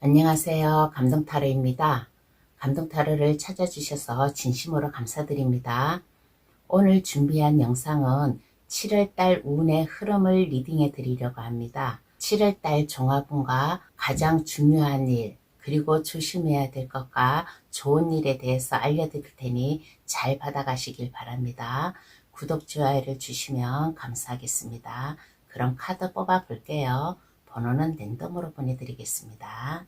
안녕하세요. 감동타로입니다. 감동타로를 찾아주셔서 진심으로 감사드립니다. 오늘 준비한 영상은 7월달 운의 흐름을 리딩해 드리려고 합니다. 7월달 종합운과 가장 중요한 일, 그리고 조심해야 될 것과 좋은 일에 대해서 알려드릴 테니 잘 받아가시길 바랍니다. 구독, 좋아요를 주시면 감사하겠습니다. 그럼 카드 뽑아 볼게요. 번호는 랜덤으로 보내드리겠습니다.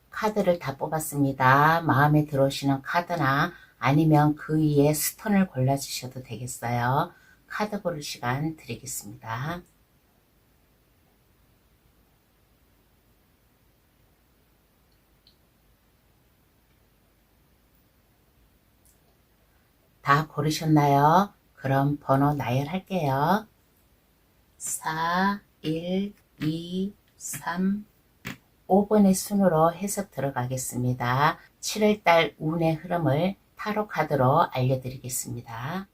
카드를 다 뽑았습니다. 마음에 들어오시는 카드나 아니면 그 위에 스톤을 골라주셔도 되겠어요. 카드 고를 시간 드리겠습니다. 다 고르셨나요? 그럼 번호 나열할게요. 4, 1, 2, 3, 5번의 순으로 해석 들어가겠습니다. 7월달 운의 흐름을 타로 카드로 알려드리겠습니다.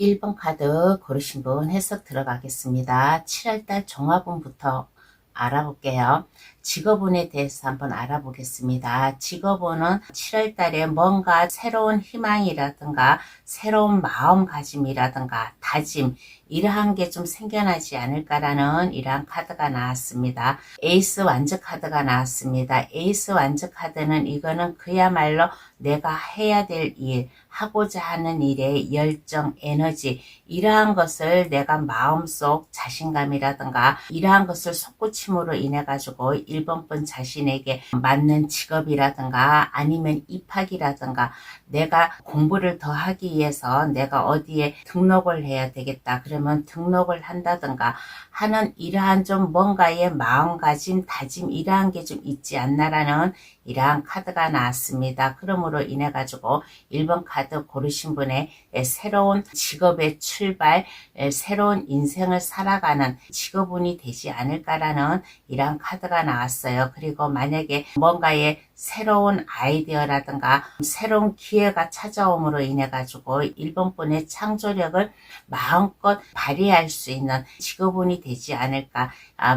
1번 카드 고르신 분 해석 들어가겠습니다. 7월달 종합운부터 알아볼게요. 직업운에 대해서 한번 알아보겠습니다. 직업운은 7월달에 뭔가 새로운 희망이라든가 새로운 마음가짐이라든가 다짐 이러한 게 좀 생겨나지 않을까라는 이러한 카드가 나왔습니다. 에이스 완즈 카드가 나왔습니다. 에이스 완즈 카드는 이거는 그야말로 내가 해야 될 일, 하고자 하는 일의 열정, 에너지 이러한 것을 내가 마음속 자신감이라든가 이러한 것을 솟구침으로 인해 가지고 1번 분 자신에게 맞는 직업이라든가 아니면 입학이라든가 내가 공부를 더 하기 위해서 내가 어디에 등록을 해야 되겠다 그러면 등록을 한다든가 하는 이러한 좀 뭔가의 마음가짐, 다짐 이러한 게 좀 있지 않나라는 이러한 카드가 나왔습니다. 그러므로 인해 가지고 1번 카드 고르신 분의 새로운 직업의 출발, 새로운 인생을 살아가는 직업운이 되지 않을까라는 이러한 카드가 나왔어요. 그리고 만약에 뭔가의 새로운 아이디어라든가 새로운 기회가 찾아옴으로 인해 가지고 1번 분의 창조력을 마음껏 발휘할 수 있는 직업운이 되지 않을까.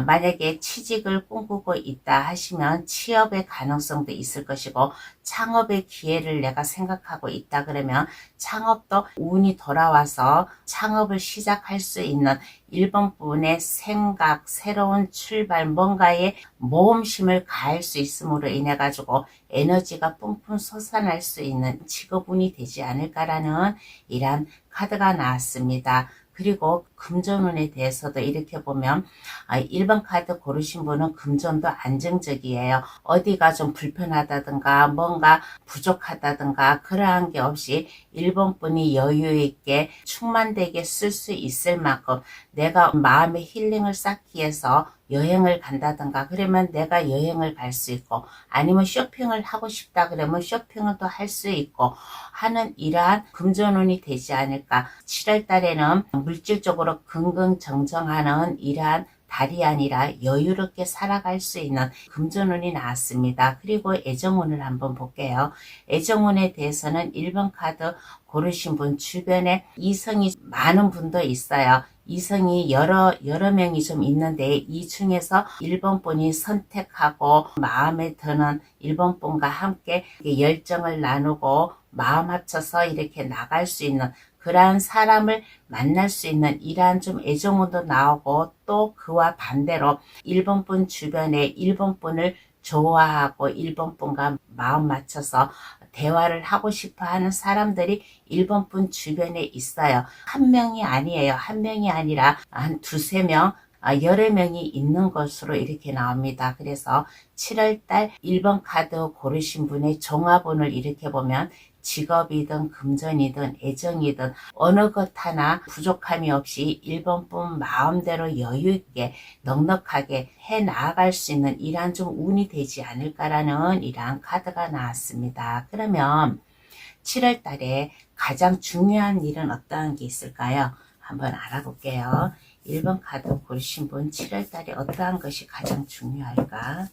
만약에 취직을 꿈꾸고 있다 하시면 취업의 가능성도 있을 것이고 창업의 기회를 내가 생각하고 있다 그러면 창업도 운이 돌아와서 창업을 시작할 수 있는 1번 분의 생각, 새로운 출발, 뭔가에 모험심을 가할 수 있음으로 인해 가지고 에너지가 뿜뿜 솟아날 수 있는 직업운이 되지 않을까라는 이러한 카드가 나왔습니다. 그리고 금전운에 대해서도 이렇게 보면 1번 카드 고르신 분은 금전도 안정적이에요. 어디가 좀 불편하다든가 뭔가 부족하다든가 그러한 게 없이 1번 분이 여유 있게 충만되게 쓸 수 있을 만큼 내가 마음의 힐링을 쌓기 위해서 여행을 간다든가 그러면 내가 여행을 갈 수 있고 아니면 쇼핑을 하고 싶다 그러면 쇼핑을 또 할 수 있고 하는 이러한 금전운이 되지 않을까. 7월 달에는 물질적으로 긍긍정정하는 이러한 달이 아니라 여유롭게 살아갈 수 있는 금전운이 나왔습니다. 그리고 애정운을 한번 볼게요. 애정운에 대해서는 1번 카드 고르신 분 주변에 이성이 많은 분도 있어요. 이성이 여러 명이 좀 있는데 이 중에서 1번 분이 선택하고 마음에 드는 1번 분과 함께 열정을 나누고 마음 합쳐서 이렇게 나갈 수 있는 그러한 사람을 만날 수 있는 이러한 좀 애정운도 나오고 또 그와 반대로 1번 분 주변에 1번 분을 좋아하고 1번 분과 마음 맞춰서 대화를 하고 싶어 하는 사람들이 1번 분 주변에 있어요. 한 명이 아니에요. 한 명이 아니라 한 두세 명, 여러 명이 있는 것으로 이렇게 나옵니다. 그래서 7월달 1번 카드 고르신 분의 종합운을 이렇게 보면 직업이든 금전이든 애정이든 어느 것 하나 부족함이 없이 1번 분 마음대로 여유있게 넉넉하게 해 나아갈 수 있는 이러한 좀 운이 되지 않을까라는 이러한 카드가 나왔습니다. 그러면 7월 달에 가장 중요한 일은 어떠한 게 있을까요? 한번 알아볼게요. 1번 카드 고르신 분 7월 달에 어떠한 것이 가장 중요할까?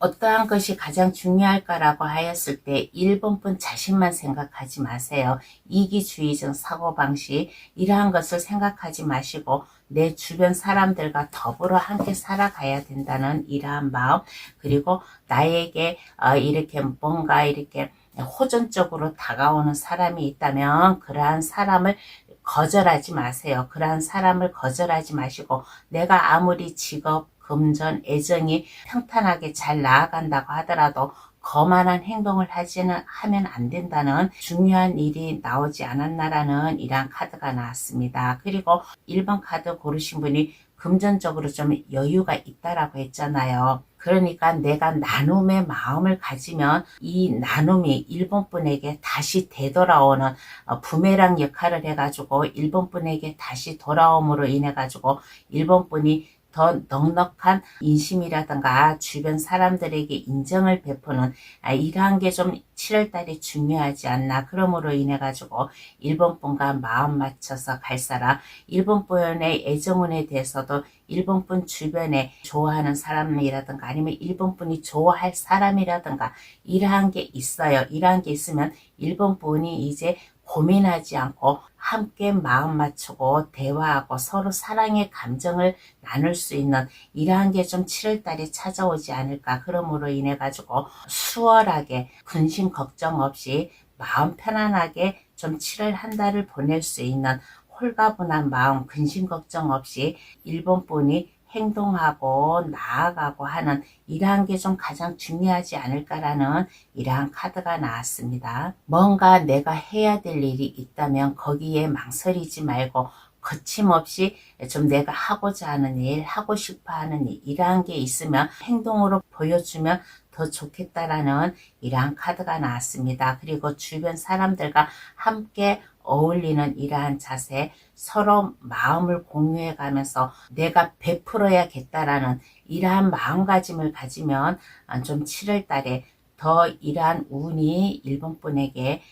어떠한 것이 가장 중요할까라고 하였을 때 1번 분 자신만 생각하지 마세요. 이기주의적 사고방식 이러한 것을 생각하지 마시고 내 주변 사람들과 더불어 함께 살아가야 된다는 이러한 마음, 그리고 나에게 이렇게 뭔가 이렇게 호전적으로 다가오는 사람이 있다면 그러한 사람을 거절하지 마세요. 그러한 사람을 거절하지 마시고 내가 아무리 직업, 금전, 애정이 평탄하게 잘 나아간다고 하더라도 거만한 행동을 하면 안 된다는 중요한 일이 나오지 않았나라는 이러한 카드가 나왔습니다. 그리고 1번 카드 고르신 분이 금전적으로 좀 여유가 있다라고 했잖아요. 그러니까 내가 나눔의 마음을 가지면 이 나눔이 1번 분에게 다시 되돌아오는 부메랑 역할을 해가지고 1번 분에게 다시 돌아옴으로 인해 가지고 1번 분이 더 넉넉한 인심이라든가 주변 사람들에게 인정을 베푸는 이러한 게 좀 7월달에 중요하지 않나. 그러므로 인해 가지고 1번 분과 마음 맞춰서 갈 사람, 1번 분의 애정운에 대해서도 1번 분 주변에 좋아하는 사람이라든가 아니면 1번 분이 좋아할 사람이라든가 이러한 게 있어요. 이러한 게 있으면 1번 분이 이제 고민하지 않고 함께 마음 맞추고 대화하고 서로 사랑의 감정을 나눌 수 있는 이러한 게 좀 7월달에 찾아오지 않을까. 그러므로 인해 가지고 수월하게 근심 걱정 없이 마음 편안하게 좀 7월 한 달을 보낼 수 있는 홀가분한 마음 근심 걱정 없이 1번 분이 행동하고 나아가고 하는 이러한 게 좀 가장 중요하지 않을까라는 이러한 카드가 나왔습니다. 뭔가 내가 해야 될 일이 있다면 거기에 망설이지 말고 거침없이 좀 내가 하고자 하는 일, 하고 싶어 하는 일, 이러한 게 있으면 행동으로 보여주면 더 좋겠다라는 이러한 카드가 나왔습니다. 그리고 주변 사람들과 함께 어울리는 이러한 자세, 서로 마음을 공유해 가면서 내가 베풀어야겠다라는 이러한 마음가짐을 가지면 좀 7월 달에 더 이러한 운이 1번 분에게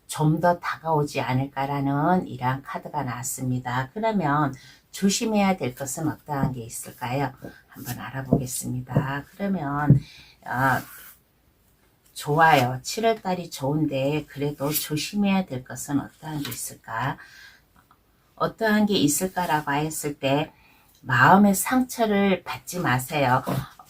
좀 더 다가오지 않을까라는 이러한 카드가 나왔습니다. 그러면 조심해야 될 것은 어떠한 게 있을까요? 한번 알아보겠습니다. 그러면 좋아요. 7월달이 좋은데 그래도 조심해야 될 것은 어떠한 게 있을까? 어떠한 게 있을까라고 했을 때 마음의 상처를 받지 마세요.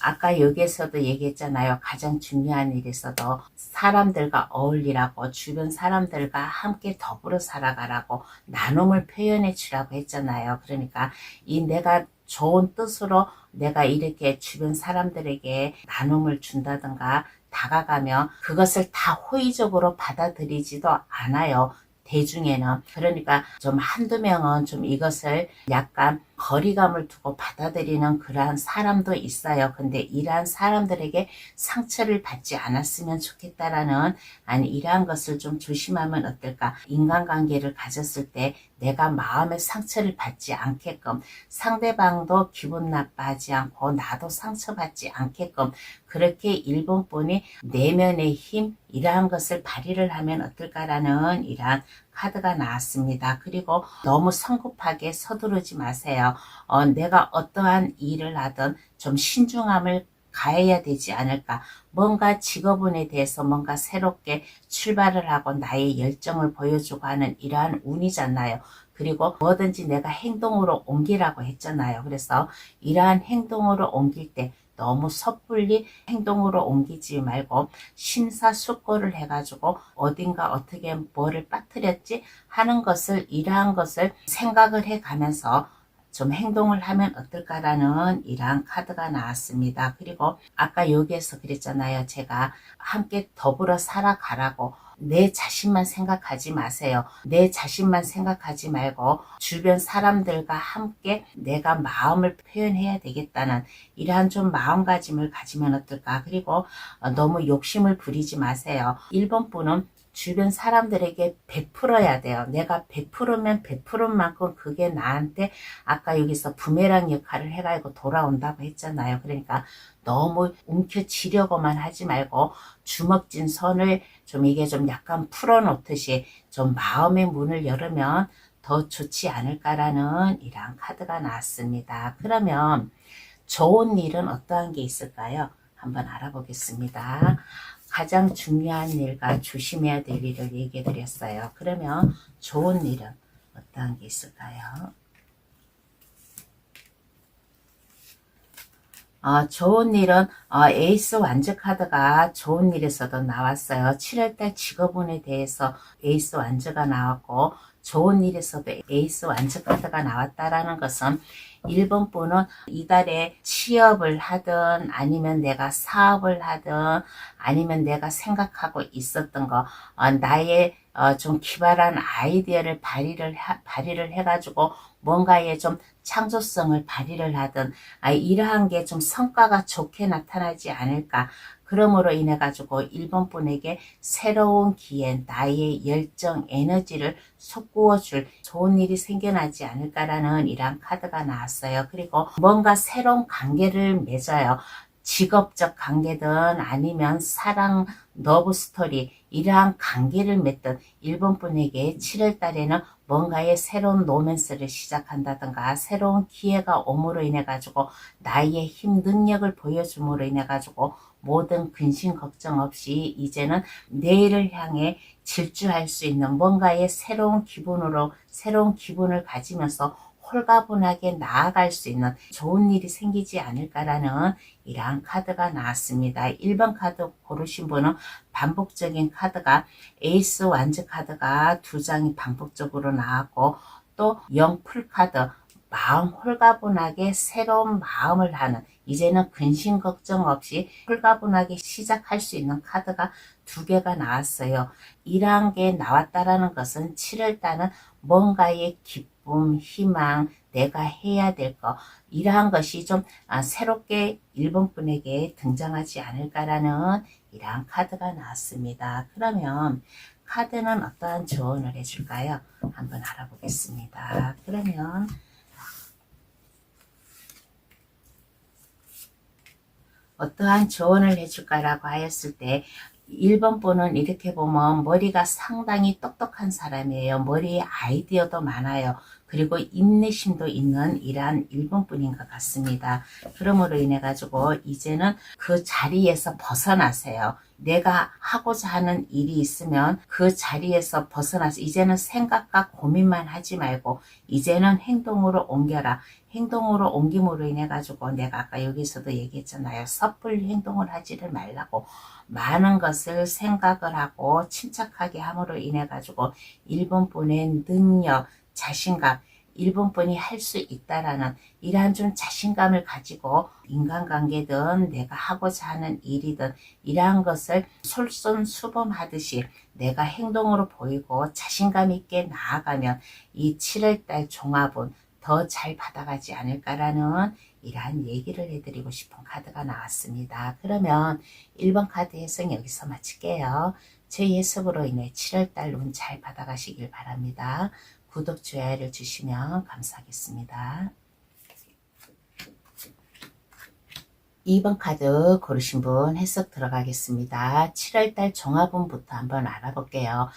아까 여기에서도 얘기했잖아요. 가장 중요한 일에서도 사람들과 어울리라고 주변 사람들과 함께 더불어 살아가라고 나눔을 표현해 주라고 했잖아요. 그러니까 이 내가 좋은 뜻으로 내가 이렇게 주변 사람들에게 나눔을 준다든가 다가가면 그것을 다 호의적으로 받아들이지도 않아요. 대중에는. 그러니까 좀 한두 명은 좀 이것을 약간 거리감을 두고 받아들이는 그러한 사람도 있어요. 근데 이러한 사람들에게 상처를 받지 않았으면 좋겠다라는 이러한 것을 좀 조심하면 어떨까. 인간관계를 가졌을 때 내가 마음의 상처를 받지 않게끔 상대방도 기분 나빠하지 않고 나도 상처받지 않게끔 그렇게 1번 분이 내면의 힘 이러한 것을 발휘를 하면 어떨까라는 이러한 카드가 나왔습니다. 그리고 너무 성급하게 서두르지 마세요. 내가 어떠한 일을 하든 좀 신중함을 가해야 되지 않을까. 뭔가 직업운에 대해서 뭔가 새롭게 출발을 하고 나의 열정을 보여주고 하는 이러한 운이잖아요. 그리고 뭐든지 내가 행동으로 옮기라고 했잖아요. 그래서 이러한 행동으로 옮길 때 너무 섣불리 행동으로 옮기지 말고 심사숙고를 해가지고 어딘가 어떻게 뭐를 빠뜨렸지 하는 것을, 이러한 것을 생각을 해가면서 좀 행동을 하면 어떨까라는 이러한 카드가 나왔습니다. 그리고 아까 여기에서 그랬잖아요. 제가 함께 더불어 살아가라고. 내 자신만 생각하지 마세요. 내 자신만 생각하지 말고 주변 사람들과 함께 내가 마음을 표현해야 되겠다는 이러한 좀 마음가짐을 가지면 어떨까. 그리고 너무 욕심을 부리지 마세요. 1번 분은 주변 사람들에게 베풀어야 돼요. 내가 베풀으면 베푸른 만큼 그게 나한테 아까 여기서 부메랑 역할을 해가지고 돌아온다고 했잖아요. 그러니까 너무 움켜쥐려고만 하지 말고 주먹진 선을 좀 이게 좀 약간 풀어놓듯이 좀 마음의 문을 열으면 더 좋지 않을까라는 이러한 카드가 나왔습니다. 그러면 좋은 일은 어떠한 게 있을까요? 한번 알아보겠습니다. 가장 중요한 일과 조심해야 될 일을 얘기해 드렸어요. 그러면 좋은 일은 어떠한 게 있을까요? 좋은 일은 에이스 완즈 카드가 좋은 일에서도 나왔어요. 7월달 직업운에 대해서 에이스 완즈가 나왔고 좋은 일에서도 에이스 완즈 카드가 나왔다라는 것은 1번 분은 이달에 취업을 하든 아니면 내가 사업을 하든 아니면 내가 생각하고 있었던 거 나의 좀 기발한 아이디어를 발휘를 해가지고 뭔가에 좀 창조성을 발휘를 하든 이러한 게 좀 성과가 좋게 나타나지 않을까. 그러므로 인해 가지고 1번 분에게 새로운 기회, 나의 열정, 에너지를 솟구어 줄 좋은 일이 생겨나지 않을까라는 이러한 카드가 나왔어요. 그리고 뭔가 새로운 관계를 맺어요. 직업적 관계든 아니면 사랑, 러브 스토리 이러한 관계를 맺던 1번 분에게 7월 달에는 뭔가의 새로운 로맨스를 시작한다든가 새로운 기회가 옴으로 인해 가지고 나의 힘, 능력을 보여줌으로 인해 가지고 모든 근심 걱정 없이 이제는 내일을 향해 질주할 수 있는 뭔가의 새로운 기분을 가지면서 홀가분하게 나아갈 수 있는 좋은 일이 생기지 않을까라는 이러한 카드가 나왔습니다. 1번 카드 고르신 분은 반복적인 카드가 에이스 완즈 카드가 2장이 반복적으로 나왔고 또 영풀 카드 마음 홀가분하게 새로운 마음을 하는 이제는 근심 걱정 없이 홀가분하게 시작할 수 있는 카드가 2개가 나왔어요. 이러한 게 나왔다라는 것은 7월달은 뭔가의 기쁨, 희망, 내가 해야 될 거 이러한 것이 좀 새롭게 1번 분에게 등장하지 않을까라는 이러한 카드가 나왔습니다. 그러면 카드는 어떠한 조언을 해줄까요? 한번 알아보겠습니다. 그러면 어떠한 조언을 해줄까라고 하였을 때 1번 분은 이렇게 보면 머리가 상당히 똑똑한 사람이에요. 머리에 아이디어도 많아요. 그리고 인내심도 있는 이러한 1번 분인 것 같습니다. 그러므로 인해 가지고 이제는 그 자리에서 벗어나세요. 내가 하고자 하는 일이 있으면 그 자리에서 벗어나서 이제는 생각과 고민만 하지 말고 이제는 행동으로 옮겨라. 행동으로 옮김으로 인해 가지고 내가 아까 여기서도 얘기했잖아요. 섣불리 행동을 하지를 말라고. 많은 것을 생각을 하고 침착하게 함으로 인해 가지고 1번 분의 능력, 자신감, 1번 분이 할 수 있다라는 이러한 좀 자신감을 가지고 인간관계든 내가 하고자 하는 일이든 이러한 것을 솔선수범하듯이 내가 행동으로 보이고 자신감 있게 나아가면 이 7월달 종합은 더 잘 받아가지 않을까라는 이러한 얘기를 해드리고 싶은 카드가 나왔습니다. 그러면 1번 카드 해석 여기서 마칠게요. 제 해석으로 인해 7월달 운 잘 받아가시길 바랍니다. 구독, 좋아요를 주시면 감사하겠습니다. 2번 카드 고르신 분 해석 들어가겠습니다. 7월달 종합운부터 한번 알아볼게요.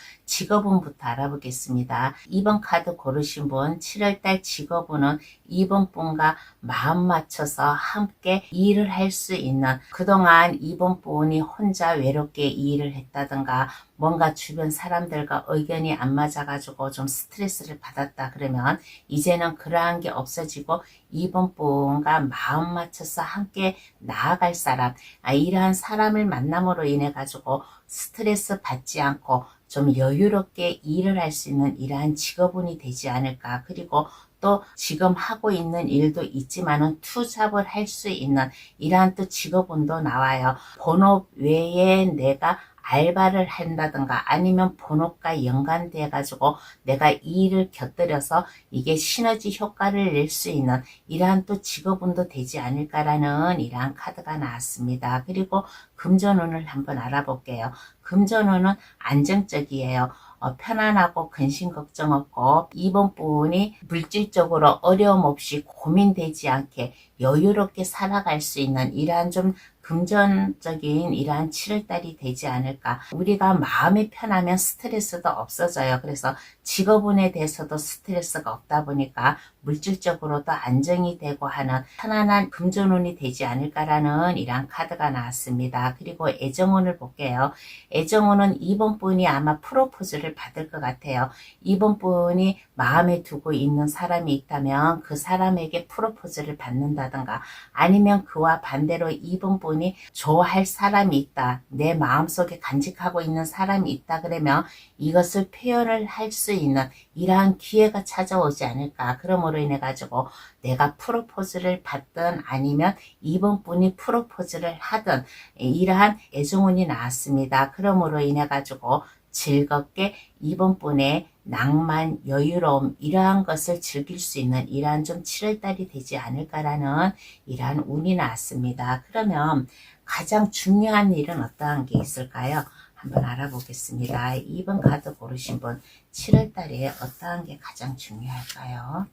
직업운부터 알아보겠습니다. 2번 카드 고르신 분, 7월달 직업운은 2번 분과 마음 맞춰서 함께 일을 할 수 있는, 그동안 2번 분이 혼자 외롭게 일을 했다든가 뭔가 주변 사람들과 의견이 안 맞아가지고 좀 스트레스를 받았다 그러면 이제는 그러한 게 없어지고 2번 분과 마음 맞춰서 함께 나아갈 사람, 이러한 사람을 만남으로 인해 가지고 스트레스 받지 않고 좀 여유롭게 일을 할 수 있는 이러한 직업운이 되지 않을까. 그리고 또 지금 하고 있는 일도 있지만은 투잡을 할 수 있는 이러한 또 직업운도 나와요. 본업 외에 내가 알바를 한다든가 아니면 본업과 연관돼 가지고 내가 이 일을 곁들여서 이게 시너지 효과를 낼 수 있는 이러한 또 직업운도 되지 않을까라는 이러한 카드가 나왔습니다. 그리고 금전운을 한번 알아볼게요. 금전운은 안정적이에요. 편안하고 근심 걱정 없고 2번 분이 물질적으로 어려움 없이 고민되지 않게 여유롭게 살아갈 수 있는 이러한 좀 금전적인 이러한 7월달이 되지 않을까. 우리가 마음이 편하면 스트레스도 없어져요. 그래서 직업운에 대해서도 스트레스가 없다 보니까 물질적으로도 안정이 되고 하는 편안한 금전운이 되지 않을까라는 이러한 카드가 나왔습니다. 그리고 애정운을 볼게요. 애정운은 2번 분이 아마 프로포즈를 받을 것 같아요. 2번 분이 마음에 두고 있는 사람이 있다면 그 사람에게 프로포즈를 받는다든가 아니면 그와 반대로 2번 분이 좋아할 사람이 있다. 내 마음속에 간직하고 있는 사람이 있다 그러면 이것을 표현을 할 수 있는 이러한 기회가 찾아오지 않을까. 그러므로 인해 가지고 내가 프로포즈를 받든 아니면 2번 분이 프로포즈를 하든 이러한 애정운이 나왔습니다. 그러므로 인해 가지고 즐겁게 2번 분의 낭만, 여유로움 이러한 것을 즐길 수 있는 이러한 좀 7월달이 되지 않을까라는 이러한 운이 나왔습니다. 그러면 가장 중요한 일은 어떠한 게 있을까요? 한번 알아보겠습니다. 2번 카드 고르신 분 7월달에 어떠한 게 가장 중요할까요?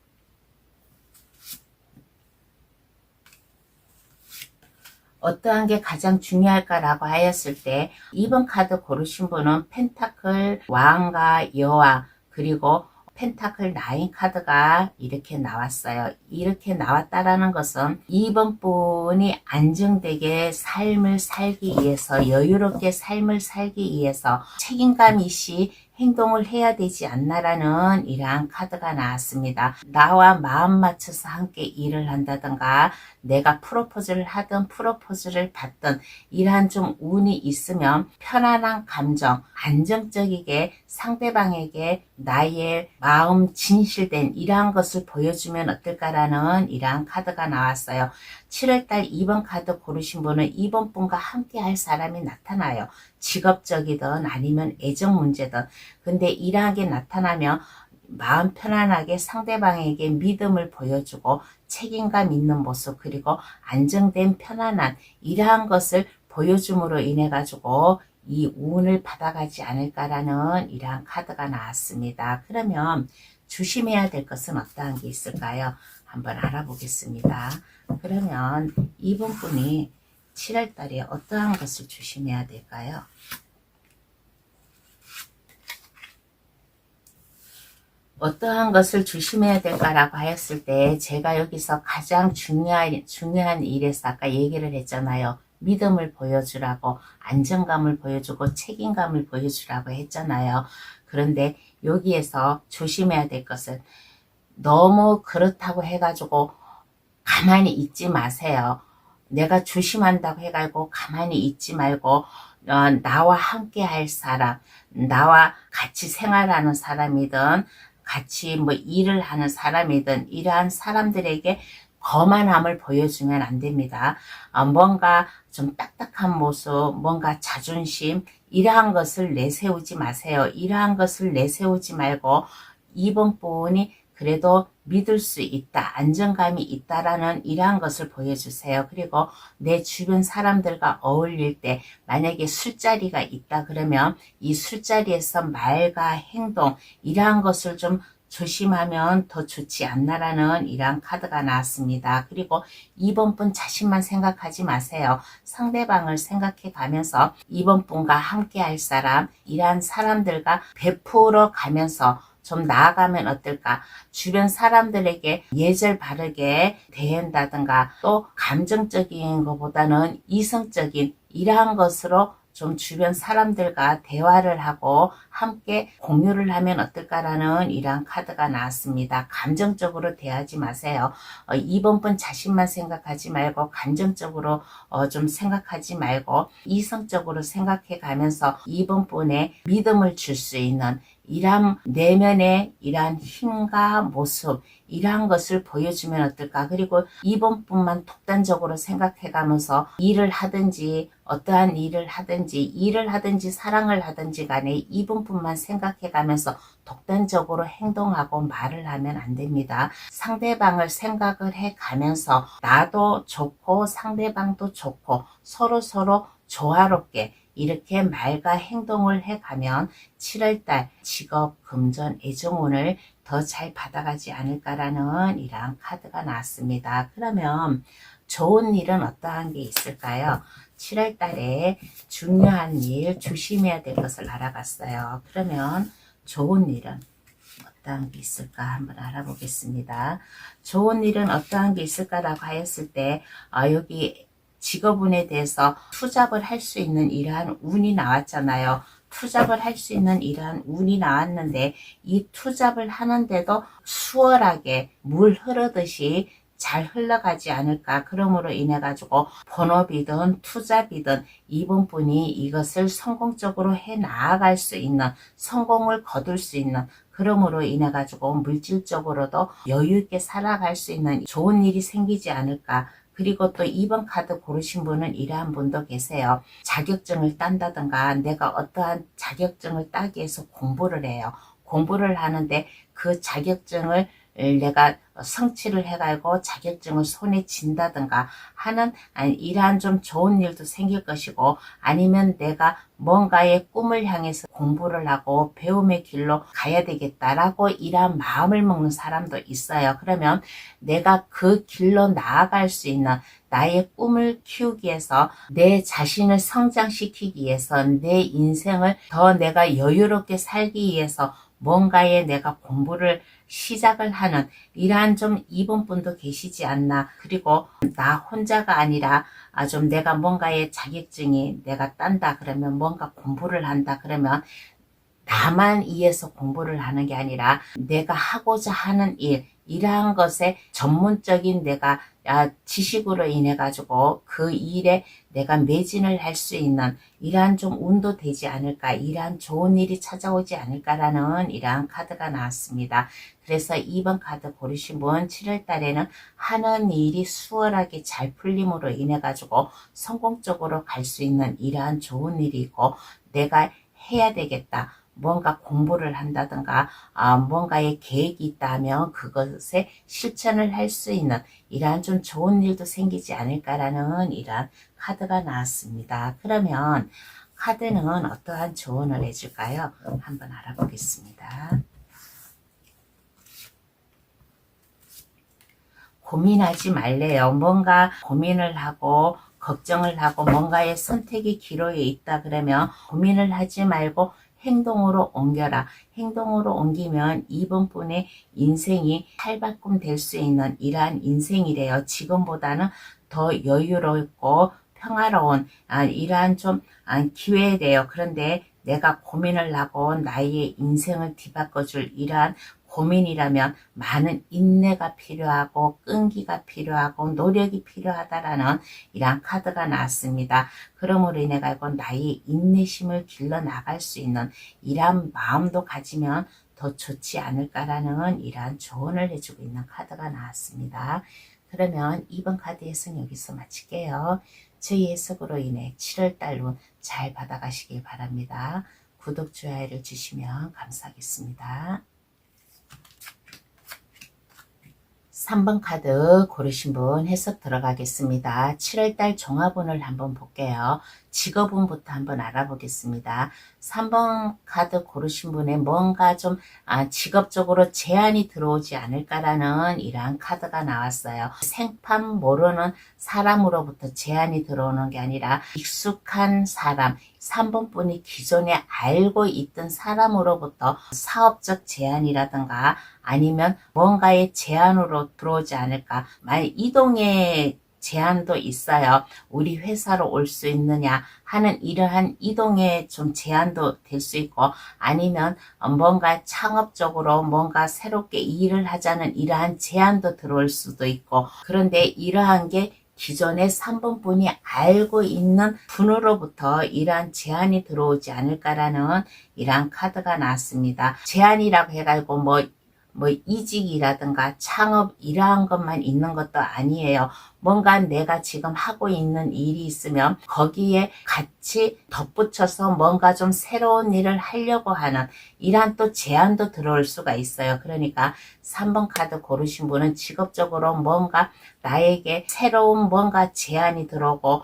어떠한 게 가장 중요할까라고 하였을 때 2번 카드 고르신 분은 펜타클 왕과 여왕 그리고 펜타클 9 카드가 이렇게 나왔어요. 이렇게 나왔다라는 것은 2번 분이 안정되게 삶을 살기 위해서 여유롭게 삶을 살기 위해서 책임감 있이 행동을 해야 되지 않나라는 이러한 카드가 나왔습니다. 나와 마음 맞춰서 함께 일을 한다든가 내가 프로포즈를 하든 프로포즈를 받든 이러한 좀 운이 있으면 편안한 감정, 안정적이게 상대방에게 나의 마음 진실된 이러한 것을 보여주면 어떨까라는 이러한 카드가 나왔어요. 7월달 2번 카드 고르신 분은 2번 분과 함께 할 사람이 나타나요. 직업적이든 아니면 애정 문제든. 근데 이러한 게 나타나면 마음 편안하게 상대방에게 믿음을 보여주고 책임감 있는 모습 그리고 안정된 편안한 이러한 것을 보여줌으로 인해 가지고 이 운을 받아가지 않을까라는 이러한 카드가 나왔습니다. 그러면 조심해야 될 것은 어떠한 게 있을까요? 한번 알아보겠습니다. 그러면 2번 분이 7월달에 어떠한 것을 조심해야 될까요? 어떠한 것을 조심해야 될까라고 하였을 때 제가 여기서 가장 중요한 일에서 아까 얘기를 했잖아요. 믿음을 보여주라고 안정감을 보여주고 책임감을 보여주라고 했잖아요. 그런데 여기에서 조심해야 될 것은 너무 그렇다고 해가지고 가만히 있지 마세요. 내가 조심한다고 해가지고 가만히 있지 말고 나와 함께 할 사람, 나와 같이 생활하는 사람이든 같이 뭐 일을 하는 사람이든 이러한 사람들에게 거만함을 보여주면 안 됩니다. 뭔가 좀 딱딱한 모습, 뭔가 자존심 이러한 것을 내세우지 마세요. 이러한 것을 내세우지 말고 2번 분이 그래도 믿을 수 있다, 안정감이 있다라는 이러한 것을 보여주세요. 그리고 내 주변 사람들과 어울릴 때 만약에 술자리가 있다 그러면 이 술자리에서 말과 행동 이러한 것을 좀 조심하면 더 좋지 않나라는 이러한 카드가 나왔습니다. 그리고 2번 분 자신만 생각하지 마세요. 상대방을 생각해 가면서 2번 분과 함께 할 사람, 이러한 사람들과 베풀어 가면서 좀 나아가면 어떨까? 주변 사람들에게 예절 바르게 대한다든가 또 감정적인 것보다는 이성적인 이러한 것으로 좀 주변 사람들과 대화를 하고 함께 공유를 하면 어떨까라는 이러한 카드가 나왔습니다. 감정적으로 대하지 마세요. 2번 분 자신만 생각하지 말고 감정적으로 좀 생각하지 말고 이성적으로 생각해 가면서 2번 분의 믿음을 줄 수 있는 이러한 내면의 이러한 힘과 모습 이러한 것을 보여주면 어떨까. 그리고 2번 분만 독단적으로 생각해 가면서 일을 하든지 어떠한 일을 하든지 사랑을 하든지 간에 2번 분만 생각해 가면서 독단적으로 행동하고 말을 하면 안 됩니다. 상대방을 생각을 해 가면서 나도 좋고 상대방도 좋고 서로 조화롭게 이렇게 말과 행동을 해가면 7월달 직업, 금전, 애정운을 더 잘 받아가지 않을까라는 이러한 카드가 나왔습니다. 그러면 좋은 일은 어떠한 게 있을까요? 7월달에 중요한 일, 조심해야 될 것을 알아봤어요. 그러면 좋은 일은 어떠한 게 있을까 한번 알아보겠습니다. 좋은 일은 어떠한 게 있을까라고 하였을 때 여기 직업운에 대해서 투잡을 할 수 있는 이러한 운이 나왔잖아요. 투잡을 할 수 있는 이러한 운이 나왔는데 이 투잡을 하는데도 수월하게 물 흐르듯이 잘 흘러가지 않을까. 그러므로 인해 가지고 본업이든 투잡이든 이번 분이 이것을 성공적으로 해 나아갈 수 있는 성공을 거둘 수 있는 그러므로 인해 가지고 물질적으로도 여유 있게 살아갈 수 있는 좋은 일이 생기지 않을까. 그리고 또 2번 카드 고르신 분은 이러한 분도 계세요. 자격증을 딴다든가 내가 어떠한 자격증을 따기 위해서 공부를 해요. 공부를 하는데 그 자격증을 내가 성취를 해가지고 자격증을 손에 쥔다든가 하는 이러한 좀 좋은 일도 생길 것이고 아니면 내가 뭔가의 꿈을 향해서 공부를 하고 배움의 길로 가야 되겠다라고 이러한 마음을 먹는 사람도 있어요. 그러면 내가 그 길로 나아갈 수 있는 나의 꿈을 키우기 위해서 내 자신을 성장시키기 위해서 내 인생을 더 내가 여유롭게 살기 위해서 뭔가에 내가 공부를 시작을 하는 이러한 좀 2번 분도 계시지 않나. 그리고 나 혼자가 아니라 좀 내가 뭔가의 자격증이 내가 딴다 그러면 뭔가 공부를 한다 그러면 나만 위해서 공부를 하는 게 아니라 내가 하고자 하는 일 이러한 것에 전문적인 내가 지식으로 인해 가지고 그 일에 내가 매진을 할 수 있는 이러한 좀 운도 되지 않을까 이러한 좋은 일이 찾아오지 않을까라는 이러한 카드가 나왔습니다. 그래서 2번 카드 고르신 분 7월 달에는 하는 일이 수월하게 잘 풀림으로 인해 가지고 성공적으로 갈 수 있는 이러한 좋은 일이 있고 내가 해야 되겠다. 뭔가 공부를 한다든가 뭔가의 계획이 있다면 그것에 실천을 할 수 있는 이러한 좀 좋은 일도 생기지 않을까라는 이러한 카드가 나왔습니다. 그러면 카드는 어떠한 조언을 해줄까요? 한번 알아보겠습니다. 고민하지 말래요. 뭔가 고민을 하고 걱정을 하고 뭔가의 선택의 기로에 있다 그러면 고민을 하지 말고 행동으로 옮겨라. 행동으로 옮기면 이번 분의 인생이 탈바꿈 될 수 있는 이러한 인생이래요. 지금보다는 더 여유롭고 평화로운 이러한 좀 기회래요. 그런데 내가 고민을 하고 나의 인생을 뒤바꿔줄 이러한 고민이라면 많은 인내가 필요하고 끈기가 필요하고 노력이 필요하다라는 이러한 카드가 나왔습니다. 그러므로 인해 가지고 나의 인내심을 길러 나갈 수 있는 이러한 마음도 가지면 더 좋지 않을까라는 이러한 조언을 해주고 있는 카드가 나왔습니다. 그러면 2번 카드 해석 여기서 마칠게요. 저희 해석으로 인해 7월달 운 잘 받아가시길 바랍니다. 구독, 좋아요를 주시면 감사하겠습니다. 3번 카드 고르신 분 해석 들어가겠습니다. 7월달 종합운을 한번 볼게요. 직업운부터 한번 알아보겠습니다. 3번 카드 고르신 분의 뭔가 좀 직업적으로 제한이 들어오지 않을까라는 이러한 카드가 나왔어요. 생판 모르는 사람으로부터 제한이 들어오는 게 아니라 익숙한 사람, 3번 분이 기존에 알고 있던 사람으로부터 사업적 제한이라든가 아니면 뭔가의 제한으로 들어오지 않을까. 만약 이동의 제한도 있어요. 우리 회사로 올 수 있느냐 하는 이러한 이동의 좀 제한도 될 수 있고, 아니면 뭔가 창업적으로 뭔가 새롭게 일을 하자는 이러한 제한도 들어올 수도 있고, 그런데 이러한 게 기존에 3번 분이 알고 있는 분으로부터 이러한 제한이 들어오지 않을까라는 이러한 카드가 나왔습니다. 제한이라고 해가지고 뭐 이직이라든가 창업 이러한 것만 있는 것도 아니에요. 뭔가 내가 지금 하고 있는 일이 있으면 거기에 같이 덧붙여서 뭔가 좀 새로운 일을 하려고 하는 이러한 또 제안도 들어올 수가 있어요. 그러니까 3번 카드 고르신 분은 직업적으로 뭔가 나에게 새로운 뭔가 제안이 들어오고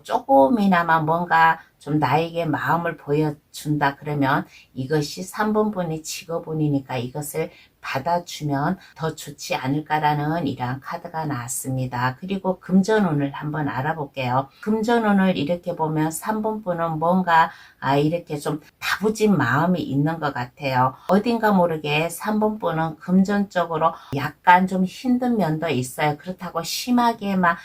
조금이나마 뭔가 좀 나에게 마음을 보여준다 그러면 이것이 3번 분의 직업운이니까 이것을 받아주면 더 좋지 않을까라는 이러한 카드가 나왔습니다. 그리고 금전운을 한번 알아볼게요. 금전운을 이렇게 보면 3번 분은 뭔가 이렇게 좀 다부진 마음이 있는 것 같아요. 어딘가 모르게 3번 분은 금전적으로 약간 좀 힘든 면도 있어요. 그렇다고 심하게 막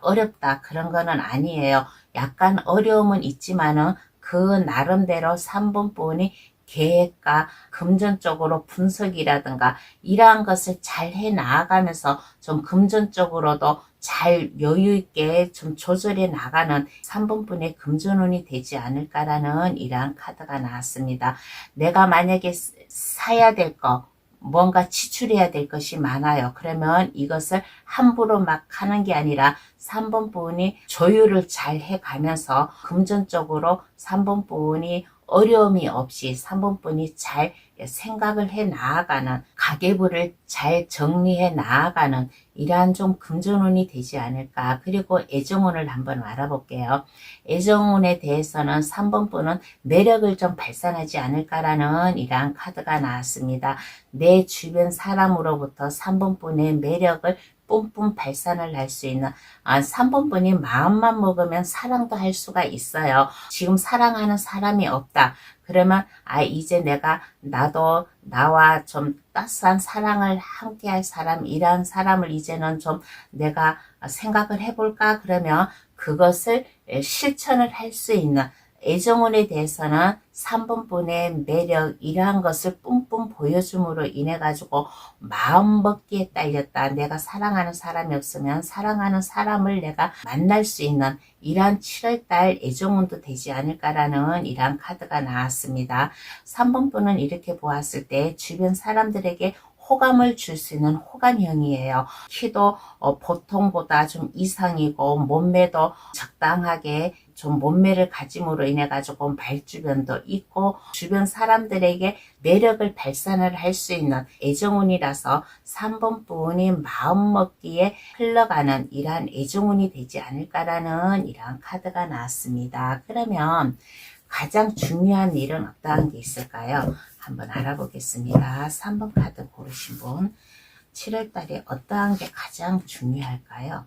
어렵다 그런 거는 아니에요. 약간 어려움은 있지만은 그 나름대로 3번 분이 계획과 금전적으로 분석이라든가 이러한 것을 잘 해 나가면서 좀 금전적으로도 잘 여유있게 좀 조절해 나가는 3번 분의 금전운이 되지 않을까라는 이러한 카드가 나왔습니다. 내가 만약에 사야 될 거, 뭔가 지출해야 될 것이 많아요. 그러면 이것을 함부로 막 하는 게 아니라 3번 분이 조율을 잘 해가면서 금전적으로 3번 분이 어려움이 없이 3번 분이 잘 생각을 해 나아가는, 가계부를 잘 정리해 나아가는 이러한 좀 금전운이 되지 않을까. 그리고 애정운을 한번 알아볼게요. 애정운에 대해서는 3번 분은 매력을 좀 발산하지 않을까라는 이러한 카드가 나왔습니다. 내 주변 사람으로부터 3번 분의 매력을 뿜뿜 발산을 할 수 있는 3번 분이 마음만 먹으면 사랑도 할 수가 있어요. 지금 사랑하는 사람이 없다. 그러면 이제 나도 나와 좀 따스한 사랑을 함께 할 사람, 이런 사람을 이제는 좀 내가 생각을 해볼까? 그러면 그것을 실천을 할 수 있는 애정운에 대해서는 3번 분의 매력 이러한 것을 뿜뿜 보여줌으로 인해 가지고 마음먹기에 딸렸다. 내가 사랑하는 사람이 없으면 사랑하는 사람을 내가 만날 수 있는 이러한 7월달 애정운도 되지 않을까라는 이러한 카드가 나왔습니다. 3번 분은 이렇게 보았을 때 주변 사람들에게 호감을 줄 수 있는 호감형이에요. 키도 보통보다 좀 이상이고 몸매도 적당하게 좀 몸매를 가짐으로 인해 가지고 말주변도 있고 주변 사람들에게 매력을 발산을 할 수 있는 애정운이라서 3번 분이 마음먹기에 흘러가는 이러한 애정운이 되지 않을까라는 이러한 카드가 나왔습니다. 그러면 가장 중요한 일은 어떠한 게 있을까요? 한번 알아보겠습니다. 3번 카드 고르신 분 7월달에 어떠한 게 가장 중요할까요?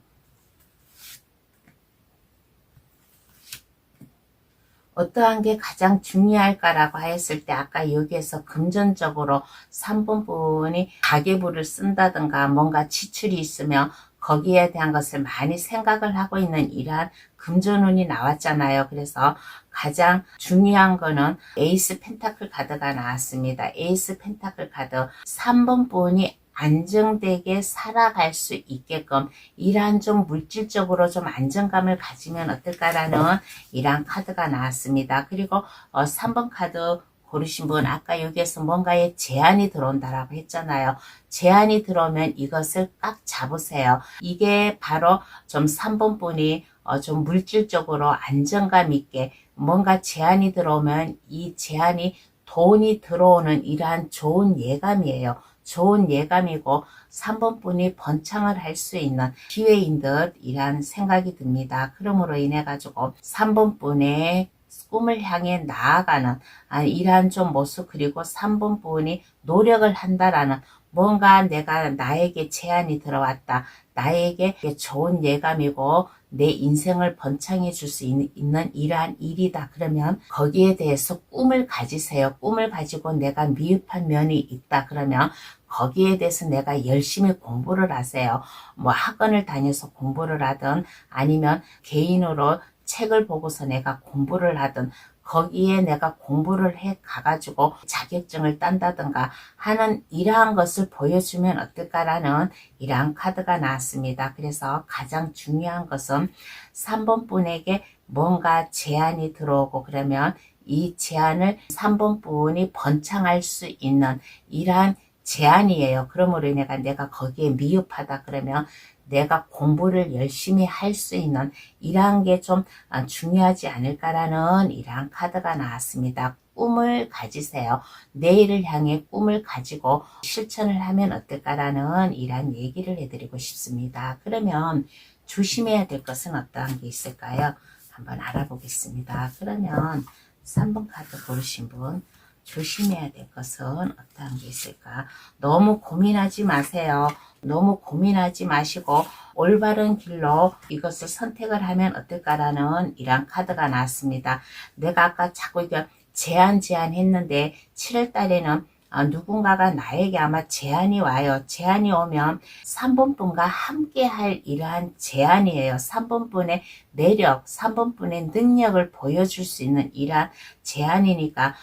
어떠한 게 가장 중요할까라고 했을 때 아까 여기에서 금전적으로 3번 분이 가계부를 쓴다든가 뭔가 지출이 있으면 거기에 대한 것을 많이 생각을 하고 있는 이러한 금전운이 나왔잖아요. 그래서 가장 중요한 거는 에이스 펜타클 카드가 나왔습니다. 에이스 펜타클 카드 3번 분이 안정되게 살아갈 수 있게끔 이러한 좀 물질적으로 좀 안정감을 가지면 어떨까라는 이러한 카드가 나왔습니다. 그리고 3번 카드 고르신 분 아까 여기에서 뭔가에 제한이 들어온다라고 했잖아요. 제한이 들어오면 이것을 꽉 잡으세요. 이게 바로 좀 3번 분이 좀 물질적으로 안정감 있게 뭔가 제한이 들어오면 이 제한이 돈이 들어오는 이러한 좋은 예감이에요. 좋은 예감이고 3번 분이 번창을 할 수 있는 기회인 듯이란 생각이 듭니다. 그러므로 인해 가지고 3번 분의 꿈을 향해 나아가는 이러한 좀 모습, 그리고 3번 분이 노력을 한다라는, 뭔가 내가 나에게 제안이 들어왔다, 나에게 좋은 예감이고 내 인생을 번창해 줄 수 있는 이러한 일이다. 그러면 거기에 대해서 꿈을 가지세요. 꿈을 가지고 내가 미흡한 면이 있다. 그러면 거기에 대해서 내가 열심히 공부를 하세요. 뭐 학원을 다녀서 공부를 하든 아니면 개인으로 책을 보고서 내가 공부를 하든, 거기에 내가 공부를 해 가가지고 자격증을 딴다든가 하는 이러한 것을 보여주면 어떨까라는 이러한 카드가 나왔습니다. 그래서 가장 중요한 것은 3번 분에게 뭔가 제안이 들어오고, 그러면 이 제안을 3번 분이 번창할 수 있는 이러한 제안이에요. 그러므로 인해 내가 거기에 미흡하다 그러면 내가 공부를 열심히 할 수 있는 이러한 게 좀 중요하지 않을까라는 이러한 카드가 나왔습니다. 꿈을 가지세요. 내일을 향해 꿈을 가지고 실천을 하면 어떨까라는 이러한 얘기를 해드리고 싶습니다. 그러면 조심해야 될 것은 어떠한 게 있을까요? 한번 알아보겠습니다. 그러면 3번 카드 고르신 분, 조심해야 될 것은 어떠한 게 있을까? 너무 고민하지 마세요. 너무 고민하지 마시고 올바른 길로 이것을 선택을 하면 어떨까라는 이런 카드가 나왔습니다. 내가 아까 자꾸 이거 제안했는데 7월 달에는 누군가가 나에게 아마 제안이 와요. 제안이 오면 3번 분과 함께 할 이러한 제안이에요. 3번 분의 매력, 3번 분의 능력을 보여줄 수 있는 이러한 제안이니까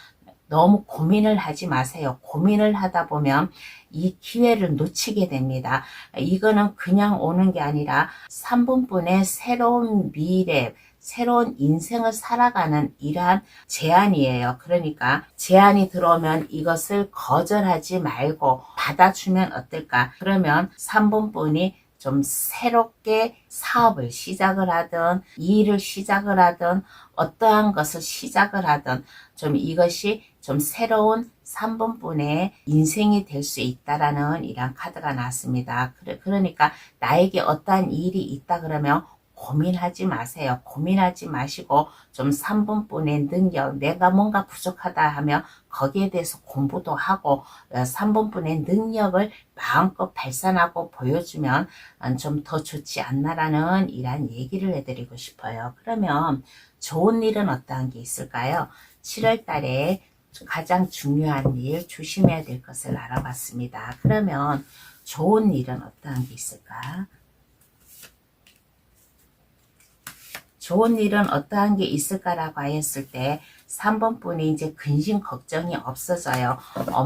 너무 고민을 하지 마세요. 고민을 하다 보면 이 기회를 놓치게 됩니다. 이거는 그냥 오는 게 아니라 3번 분의 새로운 미래, 새로운 인생을 살아가는 이러한 제안이에요. 그러니까 제안이 들어오면 이것을 거절하지 말고 받아주면 어떨까? 그러면 3번 분이 좀 새롭게 사업을 시작을 하든 일을 시작을 하든 어떠한 것을 시작을 하든 좀 이것이 좀 새로운 3번 분의 인생이 될 수 있다라는 이런 카드가 나왔습니다. 그러니까 나에게 어떠한 일이 있다 그러면 고민하지 마세요. 고민하지 마시고 좀 3번 분의 능력, 내가 뭔가 부족하다 하면 거기에 대해서 공부도 하고 3번 분의 능력을 마음껏 발산하고 보여주면 좀 더 좋지 않나라는 이런 얘기를 해드리고 싶어요. 그러면 좋은 일은 어떠한 게 있을까요? 7월 달에 가장 중요한 일, 조심해야 될 것을 알아봤습니다. 그러면 좋은 일은 어떠한 게 있을까? 좋은 일은 어떠한 게 있을까라고 하였을 때 3번 분이 이제 근심 걱정이 없어져요.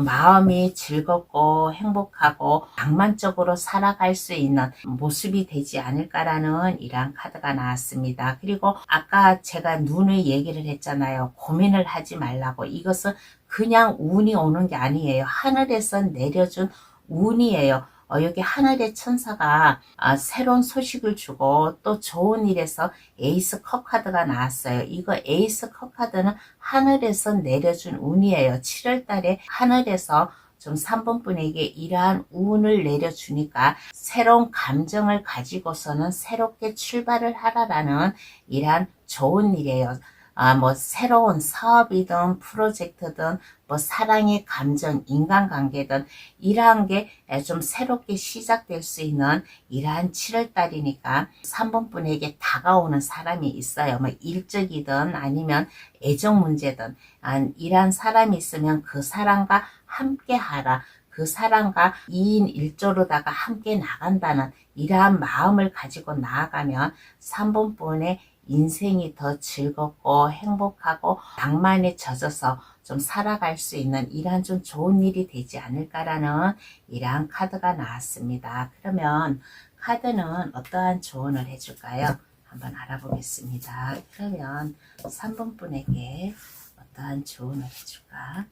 마음이 즐겁고 행복하고 낭만적으로 살아갈 수 있는 모습이 되지 않을까라는 이러한 카드가 나왔습니다. 그리고 아까 제가 눈을 얘기를 했잖아요. 고민을 하지 말라고. 이것은 그냥 운이 오는 게 아니에요. 하늘에서 내려준 운이에요. 여기 하늘의 천사가 새로운 소식을 주고 또 좋은 일에서 에이스 컵 카드가 나왔어요. 이거 에이스 컵 카드는 하늘에서 내려준 운이에요. 7월 달에 하늘에서 좀 3번 분에게 이러한 운을 내려주니까 새로운 감정을 가지고서는 새롭게 출발을 하라라는 이러한 좋은 일이에요. 뭐 새로운 사업이든 프로젝트든 뭐 사랑의 감정, 인간관계든 이러한 게 좀 새롭게 시작될 수 있는 이러한 7월 달이니까 3번 분에게 다가오는 사람이 있어요. 뭐 일적이든 아니면 애정 문제든 이러한 사람이 있으면 그 사람과 함께 하라. 그 사람과 2인 1조로다가 함께 나간다는 이러한 마음을 가지고 나아가면 3번 분의 인생이 더 즐겁고 행복하고 낭만에 젖어서 좀 살아갈 수 있는 이러한 좀 좋은 일이 되지 않을까라는 이러한 카드가 나왔습니다. 그러면 카드는 어떠한 조언을 해줄까요? 한번 알아보겠습니다. 그러면 3번 분에게 어떠한 조언을 해줄까?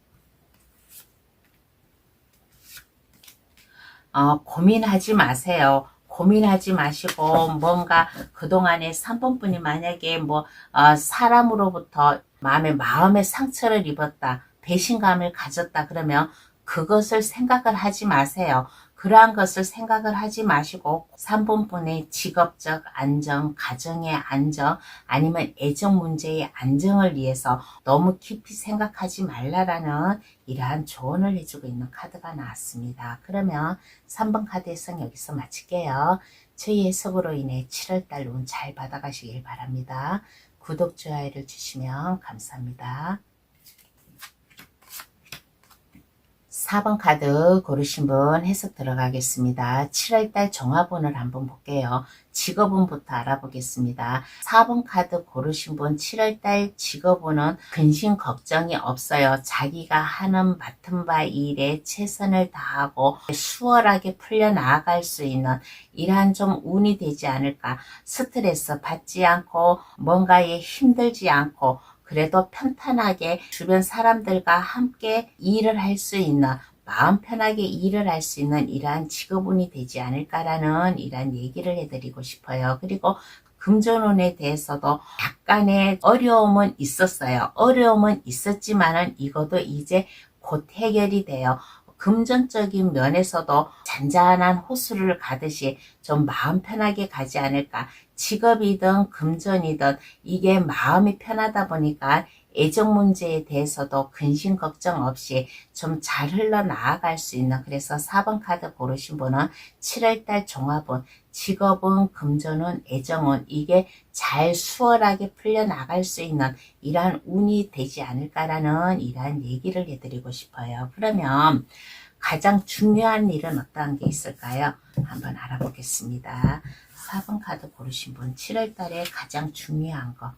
고민하지 마세요. 고민하지 마시고 뭔가 그동안에 3번 분이 만약에 뭐 사람으로부터 마음의 상처를 입었다, 배신감을 가졌다 그러면 그것을 생각을 하지 마세요. 그러한 것을 생각을 하지 마시고 3번분의 직업적 안정, 가정의 안정, 아니면 애정 문제의 안정을 위해서 너무 깊이 생각하지 말라라는 이러한 조언을 해주고 있는 카드가 나왔습니다. 그러면 3번 카드 해석 여기서 마칠게요. 저희 해석으로 인해 7월달 운 잘 받아가시길 바랍니다. 구독, 좋아요를 주시면 감사합니다. 4번 카드 고르신 분 해석 들어가겠습니다. 7월달 종합운을 한번 볼게요. 직업운부터 알아보겠습니다. 4번 카드 고르신 분 7월달 직업운은 근심 걱정이 없어요. 자기가 하는 맡은 바 일에 최선을 다하고 수월하게 풀려나갈 수 있는 이러한 좀 운이 되지 않을까. 스트레스 받지 않고 뭔가에 힘들지 않고 그래도 편탄하게 주변 사람들과 함께 일을 할 수 있는, 마음 편하게 일을 할 수 있는 이러한 직업운이 되지 않을까라는 이러한 얘기를 해드리고 싶어요. 그리고 금전운에 대해서도 약간의 어려움은 있었어요. 어려움은 있었지만은 이것도 이제 곧 해결이 돼요. 금전적인 면에서도 잔잔한 호수를 가듯이 좀 마음 편하게 가지 않을까. 직업이든 금전이든 이게 마음이 편하다 보니까 애정 문제에 대해서도 근심 걱정 없이 좀 잘 흘러나아갈 수 있는, 그래서 4번 카드 고르신 분은 7월달 종합운, 직업운, 금전운, 애정운 이게 잘 수월하게 풀려나갈 수 있는 이러한 운이 되지 않을까라는 이러한 얘기를 해드리고 싶어요. 그러면 가장 중요한 일은 어떠한 게 있을까요? 한번 알아보겠습니다. 4번 카드 고르신 분 7월달에 가장 중요한 거,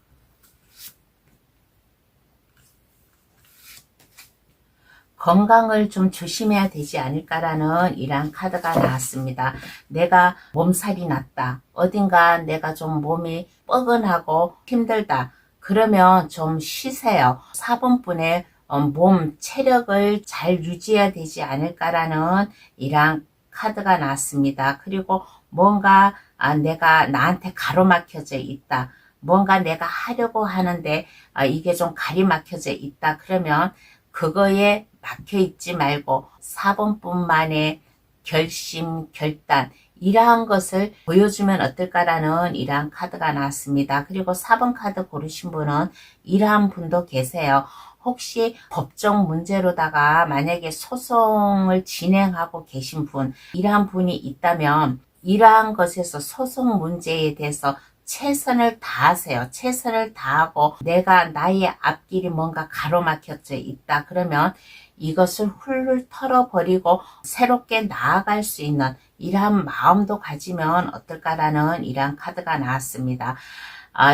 건강을 좀 조심해야 되지 않을까라는 이러한 카드가 나왔습니다. 내가 몸살이 났다. 어딘가 내가 좀 몸이 뻐근하고 힘들다. 그러면 좀 쉬세요. 4번 분의 몸 체력을 잘 유지해야 되지 않을까라는 이러한 카드가 나왔습니다. 그리고 뭔가 내가 나한테 가로막혀져 있다. 뭔가 내가 하려고 하는데 이게 좀 가리막혀져 있다. 그러면 그거에 막혀 있지 말고 4번뿐만의 결심, 결단 이러한 것을 보여주면 어떨까라는 이러한 카드가 나왔습니다. 그리고 4번 카드 고르신 분은 이러한 분도 계세요. 혹시 법적 문제로다가 만약에 소송을 진행하고 계신 분, 이러한 분이 있다면 이러한 것에서 소송 문제에 대해서 최선을 다하세요. 최선을 다하고 내가 나의 앞길이 뭔가 가로막혀져 있다. 그러면 이것을 훌훌 털어버리고 새롭게 나아갈 수 있는 이러한 마음도 가지면 어떨까라는 이러한 카드가 나왔습니다.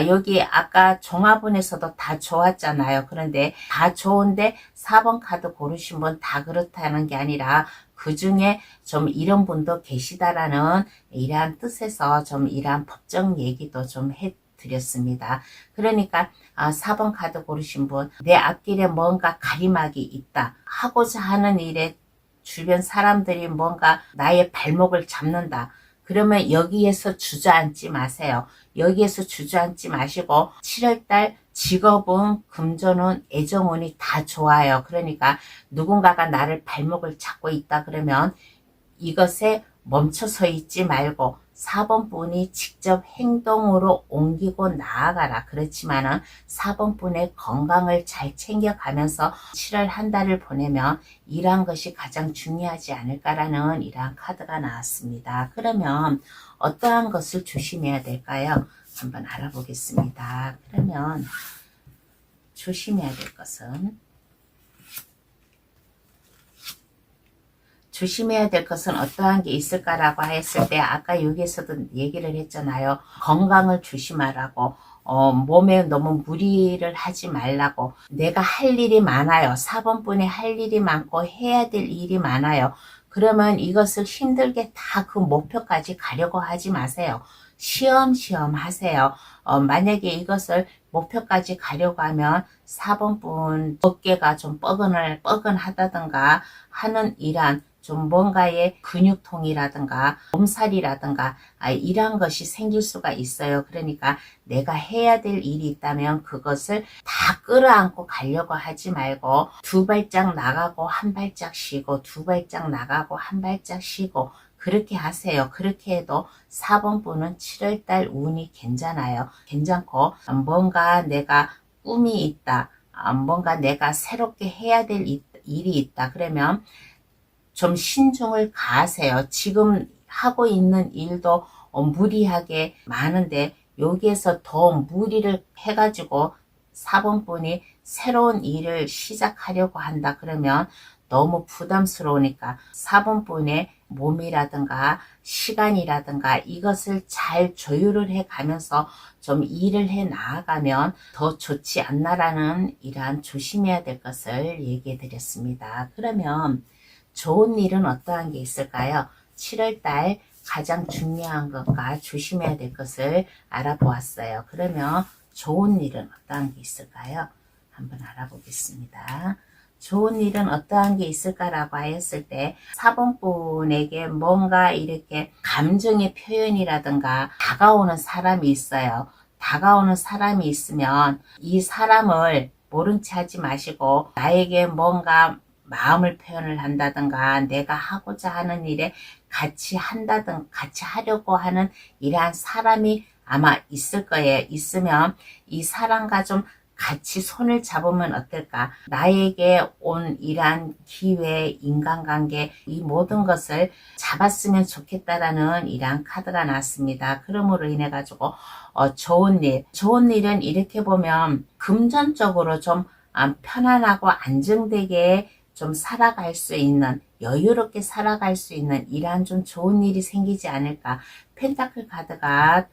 여기 아까 종합운에서도 다 좋았잖아요. 그런데 다 좋은데 4번 카드 고르신 분 다 그렇다는 게 아니라 그 중에 좀 이런 분도 계시다라는 이러한 뜻에서 좀 이러한 법적 얘기도 좀 해드렸습니다. 그러니까 4번 카드 고르신 분, 내 앞길에 뭔가 가림막이 있다. 하고자 하는 일에 주변 사람들이 뭔가 나의 발목을 잡는다. 그러면 여기에서 주저앉지 마세요. 여기에서 주저앉지 마시고 7월달 직업운, 금전운, 애정운이 다 좋아요. 그러니까 누군가가 나를 발목을 잡고 있다 그러면 이것에 멈춰서 있지 말고 4번 분이 직접 행동으로 옮기고 나아가라. 그렇지만은 4번 분의 건강을 잘 챙겨가면서 7월 한 달을 보내면 이러한 것이 가장 중요하지 않을까라는 이러한 카드가 나왔습니다. 그러면 어떠한 것을 조심해야 될까요? 한번 알아보겠습니다. 그러면 조심해야 될 것은, 조심해야 될 것은 어떠한 게 있을까라고 했을 때 아까 여기에서도 얘기를 했잖아요. 건강을 조심하라고, 몸에 너무 무리를 하지 말라고. 내가 할 일이 많아요. 4번 분이 할 일이 많고 해야 될 일이 많아요. 그러면 이것을 힘들게 다 그 목표까지 가려고 하지 마세요. 시험시험 하세요. 만약에 이것을 목표까지 가려고 하면 4번 분 어깨가 좀 뻐근하다든가 하는 이란 좀 뭔가의 근육통이라든가 몸살이라든가 이러한 것이 생길 수가 있어요. 그러니까 내가 해야 될 일이 있다면 그것을 다 끌어안고 가려고 하지 말고 두 발짝 나가고 한 발짝 쉬고 두 발짝 나가고 한 발짝 쉬고 그렇게 하세요. 그렇게 해도 4번 분은 7월달 운이 괜찮아요. 괜찮고 뭔가 내가 꿈이 있다. 뭔가 내가 새롭게 해야 될 일이 있다. 그러면 좀 신중을 가하세요. 지금 하고 있는 일도 무리하게 많은데 여기에서 더 무리를 해가지고 4번 분이 새로운 일을 시작하려고 한다. 그러면 너무 부담스러우니까 4번 분의 몸이라든가 시간이라든가 이것을 잘 조율을 해 가면서 좀 일을 해 나아가면 더 좋지 않나라는 이러한 조심해야 될 것을 얘기해 드렸습니다. 그러면 좋은 일은 어떠한 게 있을까요? 7월달 가장 중요한 것과 조심해야 될 것을 알아보았어요. 그러면 좋은 일은 어떠한 게 있을까요? 한번 알아보겠습니다. 좋은 일은 어떠한 게 있을까라고 하였을 때 4번 분에게 뭔가 이렇게 감정의 표현이라든가 다가오는 사람이 있어요. 다가오는 사람이 있으면 이 사람을 모른 체 하지 마시고 나에게 뭔가 마음을 표현을 한다든가 내가 하고자 하는 일에 같이 한다든 같이 하려고 하는 이러한 사람이 아마 있을 거예요. 있으면 이 사람과 좀 같이 손을 잡으면 어떨까? 나에게 온 이러한 기회, 인간관계 이 모든 것을 잡았으면 좋겠다라는 이러한 카드가 나왔습니다. 그러므로 인해 가지고 좋은 일은 이렇게 보면 금전적으로 좀 편안하고 안정되게 좀 살아갈 수 있는 여유롭게 살아갈 수 있는 이러한 좀 좋은 일이 생기지 않을까. 펜타클 카드가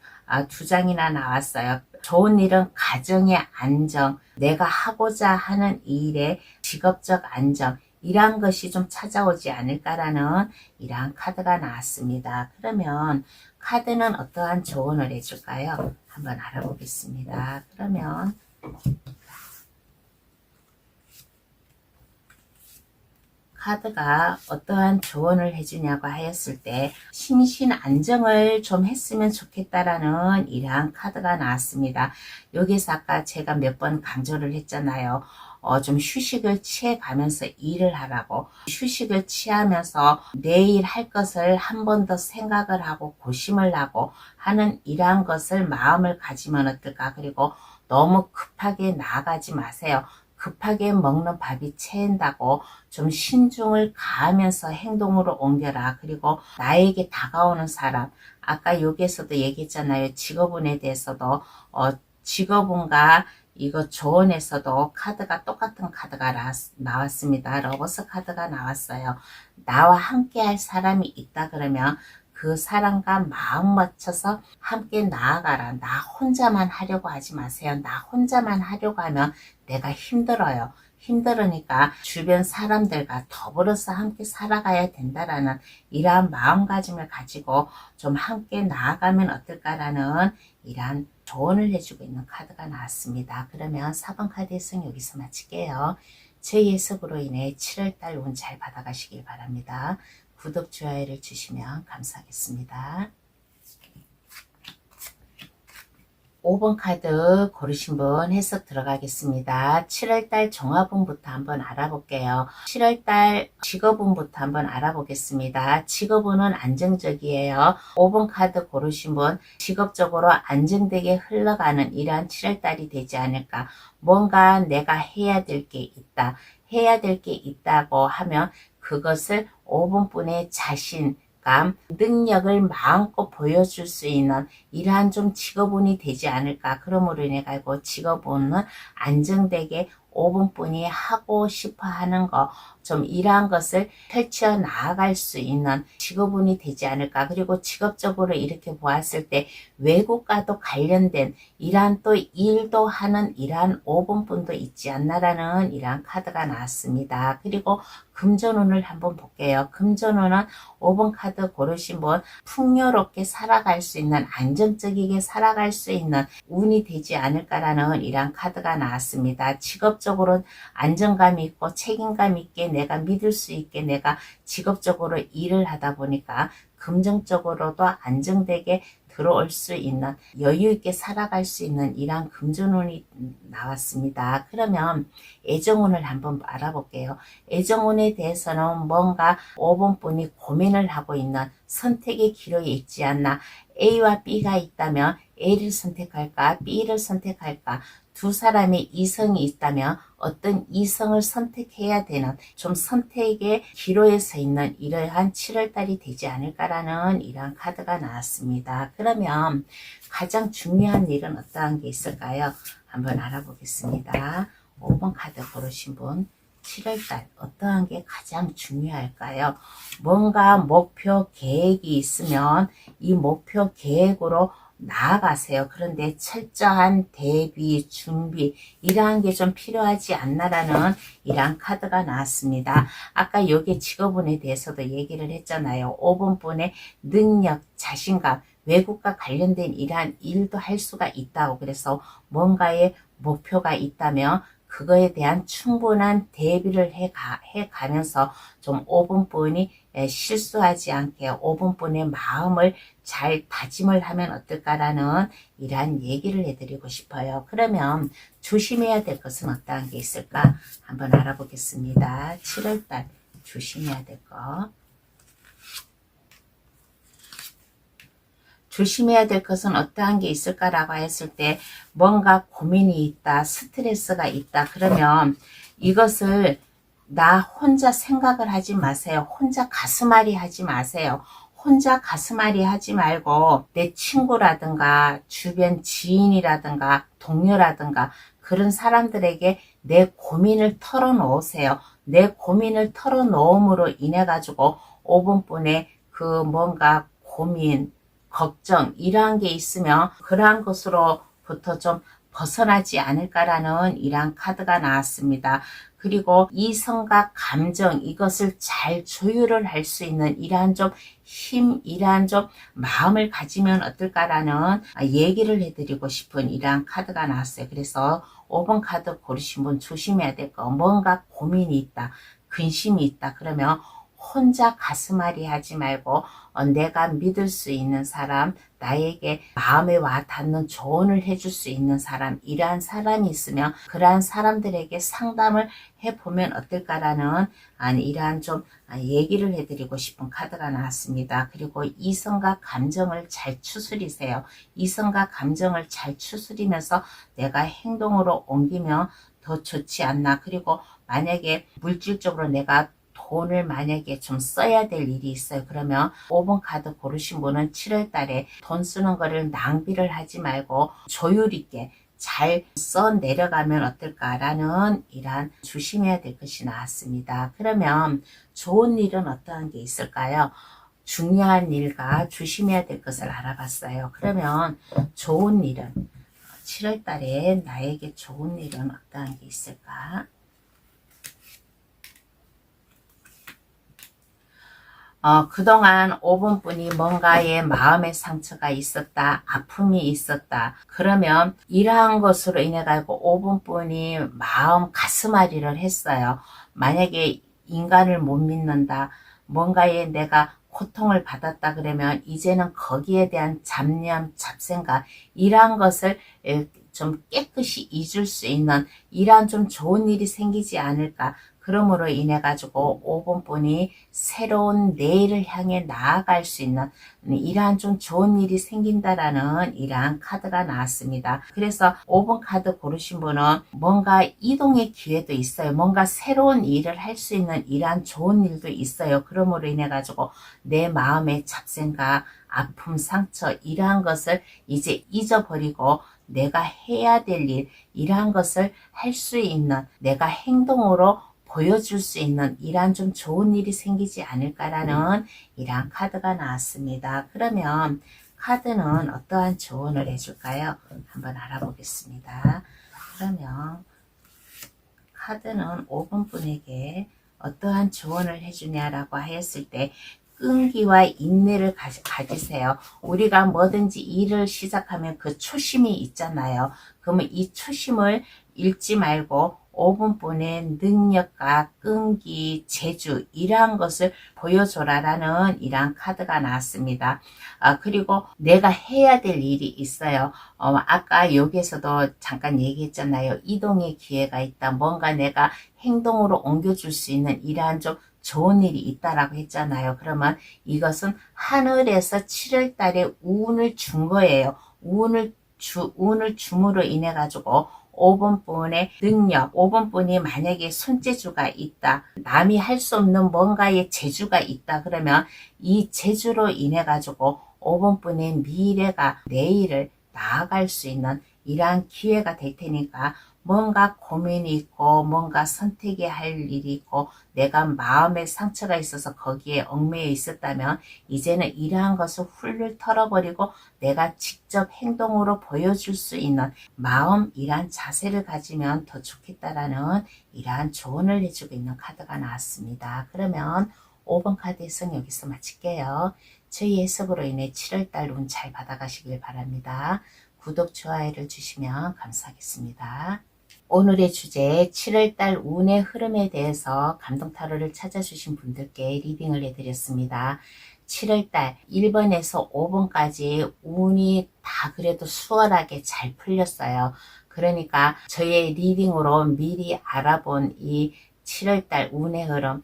두 장이나 나왔어요. 좋은 일은 가정의 안정, 내가 하고자 하는 일의 직업적 안정 이러한 것이 좀 찾아오지 않을까라는 이러한 카드가 나왔습니다. 그러면 카드는 어떠한 조언을 해줄까요? 한번 알아보겠습니다. 그러면 카드가 어떠한 조언을 해주냐고 하였을 때 심신 안정을 좀 했으면 좋겠다라는 이러한 카드가 나왔습니다. 여기서 아까 제가 몇 번 강조를 했잖아요. 좀 휴식을 취해 가면서 일을 하라고 휴식을 취하면서 내일 할 것을 한 번 더 생각을 하고 고심을 하고 하는 이러한 것을 마음을 가지면 어떨까. 그리고 너무 급하게 나아가지 마세요. 급하게 먹는 밥이 채인다고 좀 신중을 가하면서 행동으로 옮겨라. 그리고 나에게 다가오는 사람 아까 여기에서도 얘기했잖아요. 직업운에 대해서도 직업운과 이거 조언에서도 카드가 똑같은 카드가 나왔습니다. 러버스 카드가 나왔어요. 나와 함께 할 사람이 있다 그러면 그 사람과 마음 맞춰서 함께 나아가라. 나 혼자만 하려고 하지 마세요. 나 혼자만 하려고 하면 내가 힘들어요. 힘들으니까 주변 사람들과 더불어서 함께 살아가야 된다라는 이러한 마음가짐을 가지고 좀 함께 나아가면 어떨까라는 이러한 조언을 해주고 있는 카드가 나왔습니다. 그러면 4번 카드 해석 여기서 마칠게요. 제 해석으로 인해 7월달 운 잘 받아가시길 바랍니다. 구독, 좋아요를 주시면 감사하겠습니다. 5번 카드 고르신 분 해석 들어가겠습니다. 7월달 종합운부터 한번 알아볼게요. 7월달 직업운부터 한번 알아보겠습니다. 직업운은 안정적이에요. 5번 카드 고르신 분 직업적으로 안정되게 흘러가는 이러한 7월달이 되지 않을까. 뭔가 내가 해야 될 게 있다. 해야 될 게 있다고 하면 그것을 5번 분의 자신감, 능력을 마음껏 보여줄 수 있는 이러한 좀 직업운이 되지 않을까. 그러므로 인해 가지고 직업운은 안정되게 5번 분이 하고 싶어 하는 거, 좀 이러한 것을 펼쳐 나아갈 수 있는 직업운이 되지 않을까. 그리고 직업적으로 이렇게 보았을 때 외국과도 관련된 이러한 또 일도 하는 이러한 5번 분도 있지 않나라는 이러한 카드가 나왔습니다. 그리고 금전운을 한번 볼게요. 금전운은 5번 카드 고르신 분 풍요롭게 살아갈 수 있는, 안정적이게 살아갈 수 있는 운이 되지 않을까라는 이런 카드가 나왔습니다. 직업적으로 안정감 있고 책임감 있게 내가 믿을 수 있게 내가 직업적으로 일을 하다 보니까 금전적으로도 안정되게 들어올 수 있는, 여유 있게 살아갈 수 있는 이런 금전운이 나왔습니다. 그러면 애정운을 한번 알아볼게요. 애정운에 대해서는 뭔가 5번 분이 고민을 하고 있는, 선택의 기로에 있지 않나. A와 B가 있다면 A를 선택할까 B를 선택할까, 두 사람의 이성이 있다면 어떤 이성을 선택해야 되는, 좀 선택의 기로에 서 있는 이러한 7월달이 되지 않을까라는 이러한 카드가 나왔습니다. 그러면 가장 중요한 일은 어떠한 게 있을까요? 한번 알아보겠습니다. 5번 카드 고르신 분 7월달 어떠한 게 가장 중요할까요? 뭔가 목표 계획이 있으면 이 목표 계획으로 나아가세요. 그런데 철저한 대비, 준비 이러한 게 좀 필요하지 않나라는 이러한 카드가 나왔습니다. 아까 여기 직업운에 대해서도 얘기를 했잖아요. 5번 분의 능력, 자신감, 외국과 관련된 이러한 일도 할 수가 있다고. 그래서 뭔가의 목표가 있다면 그거에 대한 충분한 대비를 해가면서 좀 5번 분이 실수하지 않게 5번 분의 마음을 잘 다짐을 하면 어떨까라는 이러한 얘기를 해드리고 싶어요. 그러면 조심해야 될 것은 어떠한 게 있을까? 한번 알아보겠습니다. 7월달 조심해야 될 거. 조심해야 될 것은 어떠한 게 있을까라고 했을 때 뭔가 고민이 있다, 스트레스가 있다. 그러면 이것을 나 혼자 생각을 하지 마세요. 혼자 가슴앓이 하지 마세요. 혼자 가슴앓이 하지 말고 내 친구라든가 주변 지인이라든가 동료라든가 그런 사람들에게 내 고민을 털어놓으세요. 내 고민을 털어놓음으로 인해 가지고 5번 분의 그 뭔가 고민, 걱정 이러한 게 있으면 그러한 것으로부터 좀 벗어나지 않을까라는 이러한 카드가 나왔습니다. 그리고 이성과 감정 이것을 잘 조율을 할 수 있는 이러한 좀 힘, 이러한 좀 마음을 가지면 어떨까라는 얘기를 해드리고 싶은 이러한 카드가 나왔어요. 그래서 5번 카드 고르신 분 조심해야 될 거, 뭔가 고민이 있다, 근심이 있다. 그러면 혼자 가슴앓이 하지 말고 내가 믿을 수 있는 사람, 나에게 마음에 와 닿는 조언을 해줄 수 있는 사람, 이러한 사람이 있으면 그러한 사람들에게 상담을 해보면 어떨까라는 이러한 좀 얘기를 해드리고 싶은 카드가 나왔습니다. 그리고 이성과 감정을 잘 추스리세요. 이성과 감정을 잘 추스리면서 내가 행동으로 옮기면 더 좋지 않나. 그리고 만약에 물질적으로 내가 돈을 만약에 좀 써야 될 일이 있어요. 그러면 5번 카드 고르신 분은 7월 달에 돈 쓰는 거를 낭비를 하지 말고 조율 있게 잘 써 내려가면 어떨까라는 이러한 조심해야 될 것이 나왔습니다. 그러면 좋은 일은 어떠한 게 있을까요? 중요한 일과 조심해야 될 것을 알아봤어요. 그러면 좋은 일은 7월 달에 나에게 좋은 일은 어떠한 게 있을까? 그동안 5번 분이 뭔가에 마음의 상처가 있었다, 아픔이 있었다. 그러면 이러한 것으로 인해 가지고 5번 분이 마음 가슴앓이를 했어요. 만약에 인간을 못 믿는다, 뭔가에 내가 고통을 받았다 그러면 이제는 거기에 대한 잡념, 잡생각 이러한 것을 좀 깨끗이 잊을 수 있는 이러한 좀 좋은 일이 생기지 않을까. 그러므로 인해 가지고 5번 분이 새로운 내일을 향해 나아갈 수 있는 이러한 좀 좋은 일이 생긴다라는 이러한 카드가 나왔습니다. 그래서 5번 카드 고르신 분은 뭔가 이동의 기회도 있어요. 뭔가 새로운 일을 할 수 있는 이러한 좋은 일도 있어요. 그러므로 인해 가지고 내 마음의 잡생각, 아픔, 상처 이러한 것을 이제 잊어버리고 내가 해야 될 일, 이러한 것을 할 수 있는 내가 행동으로 보여줄 수 있는 이러한 좀 좋은 일이 생기지 않을까라는 이러한 카드가 나왔습니다. 그러면 카드는 어떠한 조언을 해줄까요? 한번 알아보겠습니다. 그러면 카드는 5번 분에게 어떠한 조언을 해주냐라고 하였을 때 끈기와 인내를 가지세요. 우리가 뭐든지 일을 시작하면 그 초심이 있잖아요. 그러면 이 초심을 잃지 말고 5분분의 능력과 끈기, 재주 이러한 것을 보여줘라라는 이러한 카드가 나왔습니다. 그리고 내가 해야 될 일이 있어요. 아까 여기에서도 잠깐 얘기했잖아요. 이동의 기회가 있다. 뭔가 내가 행동으로 옮겨줄 수 있는 이러한 좀 좋은 일이 있다라고 했잖아요. 그러면 이것은 하늘에서 7월 달에 운을 준 거예요. 운을 줌으로 인해 가지고 5번분의 능력, 5번분이 만약에 손재주가 있다, 남이 할 수 없는 뭔가의 재주가 있다 그러면 이 재주로 인해 가지고 5번분의 미래가 내일을 나아갈 수 있는 이러한 기회가 될 테니까 뭔가 고민이 있고 뭔가 선택해야 할 일이 있고 내가 마음에 상처가 있어서 거기에 얽매여 있었다면 이제는 이러한 것을 훌훌 털어버리고 내가 직접 행동으로 보여줄 수 있는 마음, 이러한 자세를 가지면 더 좋겠다라는 이러한 조언을 해주고 있는 카드가 나왔습니다. 그러면 5번 카드 해석 여기서 마칠게요. 저희 해석으로 인해 7월달 운 잘 받아가시길 바랍니다. 구독, 좋아요를 주시면 감사하겠습니다. 오늘의 주제 7월달 운의 흐름에 대해서 감동타로를 찾아주신 분들께 리딩을 해드렸습니다. 7월달 1번에서 5번까지 운이 다 그래도 수월하게 잘 풀렸어요. 그러니까 저의 리딩으로 미리 알아본 이 7월달 운의 흐름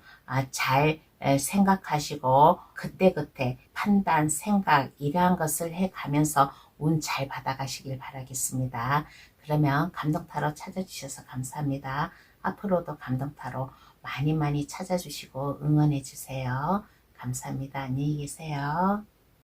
잘 생각하시고 그때그때 판단, 생각 이러한 것을 해가면서 운 잘 받아가시길 바라겠습니다. 그러면 감동타로 찾아주셔서 감사합니다. 앞으로도 감동타로 많이 찾아주시고 응원해주세요. 감사합니다. 안녕히 계세요.